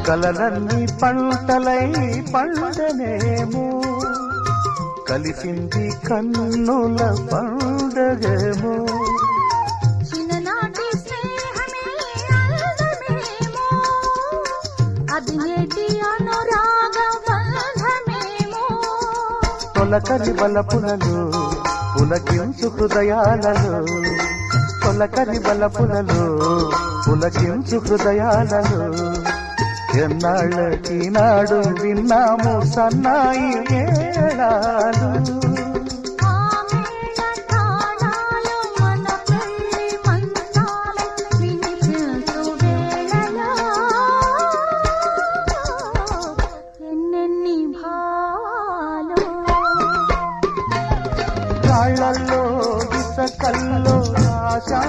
కలలన్నీ పంటలై పండనేమో కలిసింది కన్నుల పండగేమో చిన్ననాటి స్నేహమే అందమేమో అది నేటి అనురాగ బంధమేమో తొలకరి బలపులలో పులకించు హృదయాలలో తొలకరి బలపులలో పులకించు హృదయాలలో ఎన్నాళ్ళకి నాడు విన్నాము సన్నాయి మేళాలు రాళ్ళల్లో ఇసకల్లో ఆశా